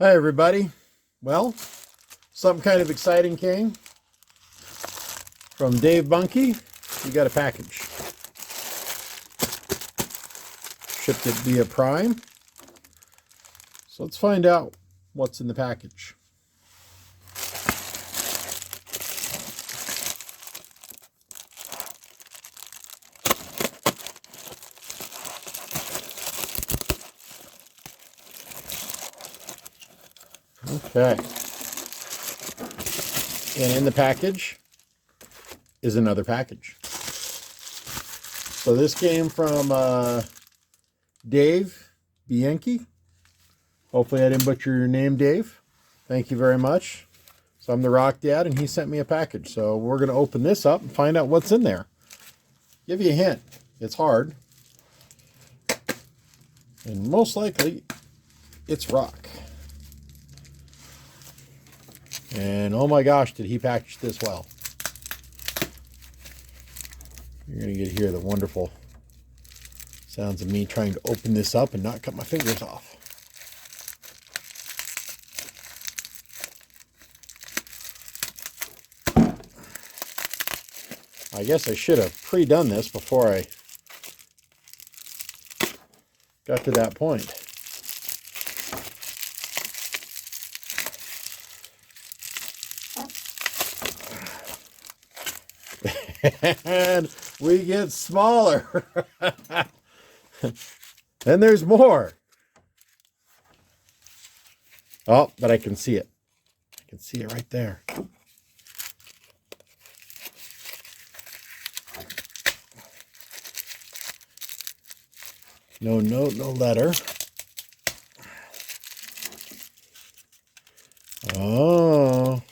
Hi, everybody. Well, something kind of exciting came from Dave Bunky. We got a package. Shipped it via Prime. So let's find out what's in the package. Okay. And in the package is another package. So this came from Dave Bianchi. Hopefully I didn't butcher your name, Dave. Thank you very much. So I'm the Rock Dad, and he sent me a package. So we're going to open this up and find out what's in there. Give you a hint. It's hard. And most likely, it's rock. And oh my gosh, did he package this well. You're going to get here the wonderful sounds of me trying to open this up and not cut my fingers off. I guess I should have pre-done this before I got to that point. And we get smaller. And there's more. Oh, but I can see it. I can see it right there. No note, no letter. Oh,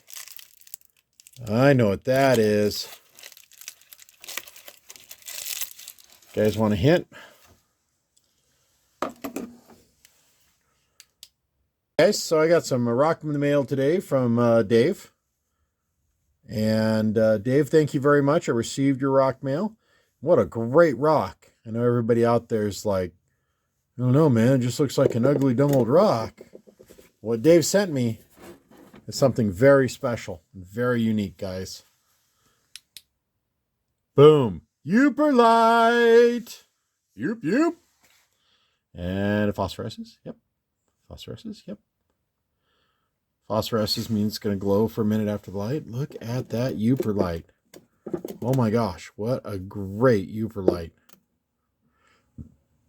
I know what that is. You guys want a hint? Okay, so I got some rock in the mail today from Dave. And Dave, thank you very much. I received your rock mail. What a great rock. I know everybody out there is like, I don't know, man, it just looks like an ugly, dumb old rock. What Dave sent me is something very special, very unique, guys. Boom. Yooperlight. Yoop, yoop. And it phosphoresces. Yep. Phosphoresces. Yep. Phosphoresces means it's going to glow for a minute after the light. Look at that yooperlight. Oh my gosh, what a great yooperlight.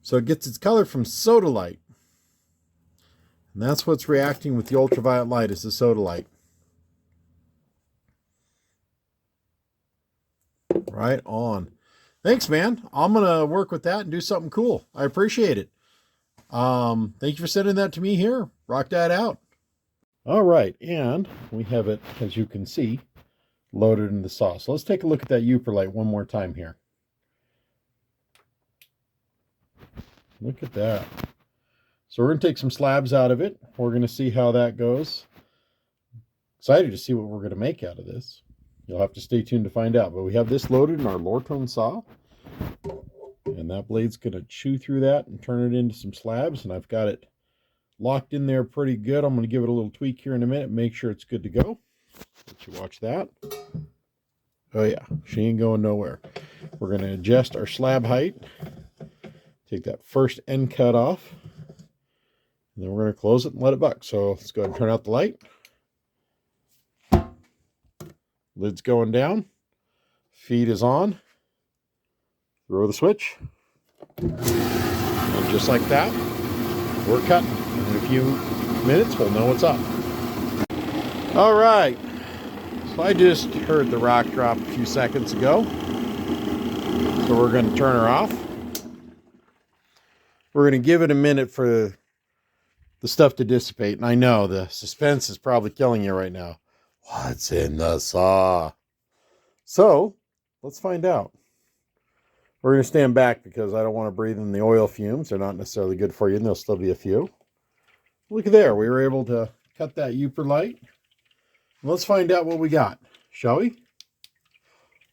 So it gets its color from sodalite. And that's what's reacting with the ultraviolet light is the sodalite. Right on. Thanks, man. I'm going to work with that and do something cool. I appreciate it. Thank you for sending that to me here. Rock that out. All right, and we have it, as you can see, loaded in the saw. So let's take a look at that yooperlight one more time here. Look at that. So we're going to take some slabs out of it. We're going to see how that goes. Excited to see what we're going to make out of this. You'll have to stay tuned to find out. But we have this loaded in our Lortone saw. And that blade's going to chew through that and turn it into some slabs. And I've got it locked in there pretty good. I'm going to give it a little tweak here in a minute. Make sure it's good to go. Let you watch that. Oh yeah, she ain't going nowhere. We're going to adjust our slab height. Take that first end cut off. And then we're going to close it and let it buck. So let's go ahead and turn out the light. Lid's going down. Feed is on. Throw the switch. And just like that, we're cutting. In a few minutes, we'll know what's up. All right. So I just heard the rock drop a few seconds ago. So we're going to turn her off. We're going to give it a minute for the stuff to dissipate. And I know the suspense is probably killing you right now. What's in the saw? So let's find out. We're going to stand back because I don't want to breathe in the oil fumes. They're not necessarily good for you, and there'll still be a few. Look at there. We were able to cut that yooperlight. Let's find out what we got, shall we?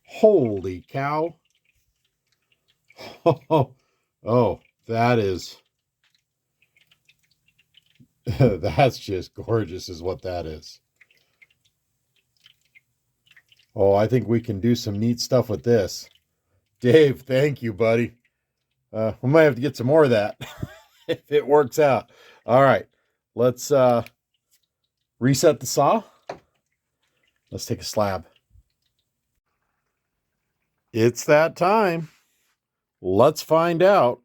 Holy cow. Oh, that is That's just gorgeous is what that is. Oh, I think we can do some neat stuff with this. Dave, thank you, buddy. We might have to get some more of that if it works out. All right, let's reset the saw. Let's take a slab. It's that time. Let's find out.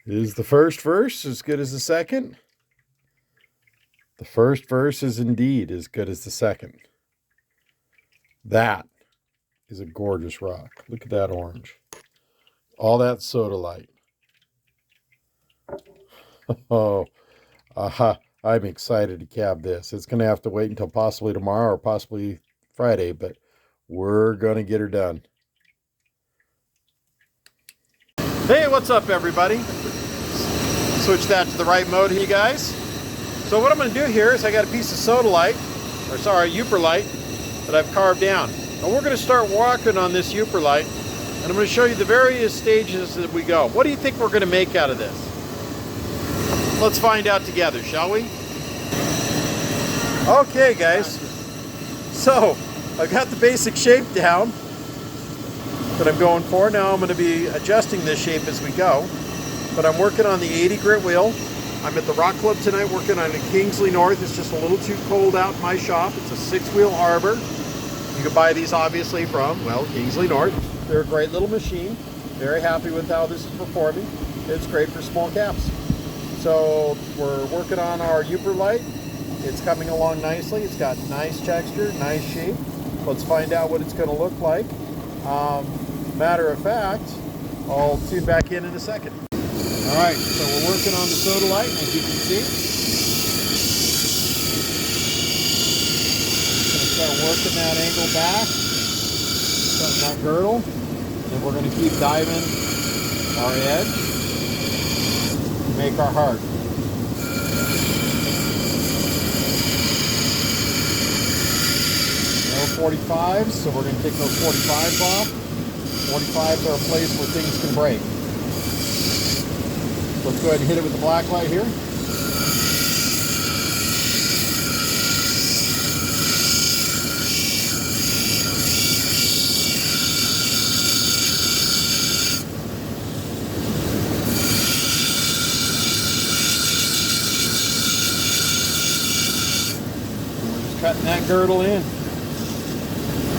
Is the first verse as good as the second? The first verse is indeed as good as the second. That is a gorgeous rock. Look at that orange. All that sodalite. Oh, I'm excited to cab this. It's going to have to wait until possibly tomorrow or possibly Friday, but we're going to get her done. Hey, what's up, everybody? Switch that to the right mode here, you guys. So what I'm going to do here is I got a piece of sodalite, or sorry, yooperlight, that I've carved down. And we're going to start walking on this yooperlight, and I'm going to show you the various stages that we go. What do you think we're going to make out of this? Let's find out together, shall we? Okay, guys. So I've got the basic shape down that I'm going for. Now I'm going to be adjusting this shape as we go. But I'm working on the 80 grit wheel. I'm at the Rock Club tonight working on a Kingsley North. It's just a little too cold out in my shop. It's a 6-wheel arbor. You can buy these obviously from, well, Kingsley North. They're a great little machine. Very happy with how this is performing. It's great for small caps. So we're working on our yooperlight. It's coming along nicely. It's got nice texture, nice shape. Let's find out what it's going to look like. Matter of fact, I'll tune back in a second. All right, so we're working on the sodalite, as you can see. Going to start working that angle back, setting that girdle, and then we're going to keep diving our edge to make our heart. No 45s, so we're going to take those 45s off. 45s are a place where things can break. Let's go ahead and hit it with the black light here. And we're just cutting that girdle in.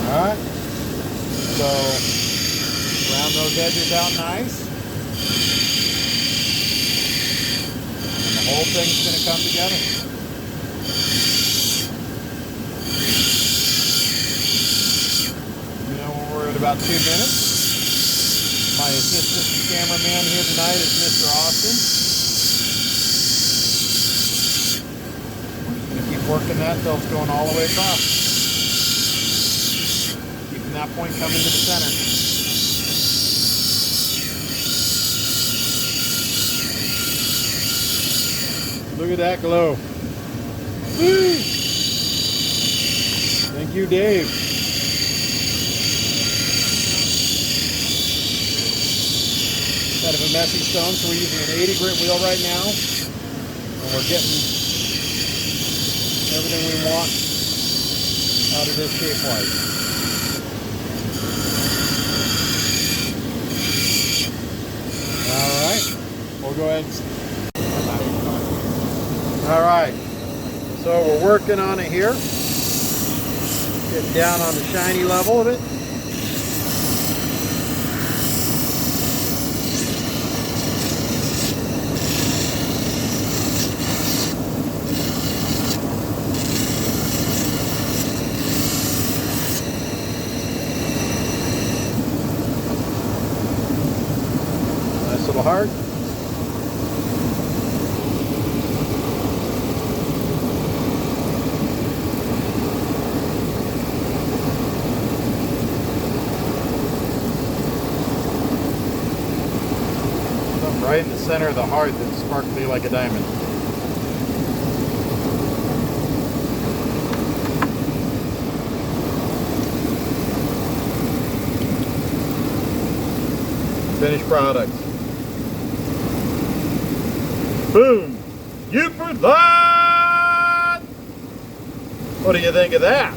Alright. So round those edges out nice. The whole thing's going to come together. You know, we're at about 2 minutes. My assistant cameraman here tonight is Mr. Austin. We're just going to keep working that until it's going all the way across. Keeping that point coming to the center. Look at that glow. Woo! Thank you, Dave. Kind of a messy stone, so we're using an 80 grit wheel right now. And we're getting everything we want out of this shape-wise. Alright, we'll go ahead and... Alright, so we're working on it here. Getting down on the shiny level of it. Nice little heart. Right in the center of the heart that's sparkly like a diamond. Finished product. Boom! Yooperlights! What do you think of that?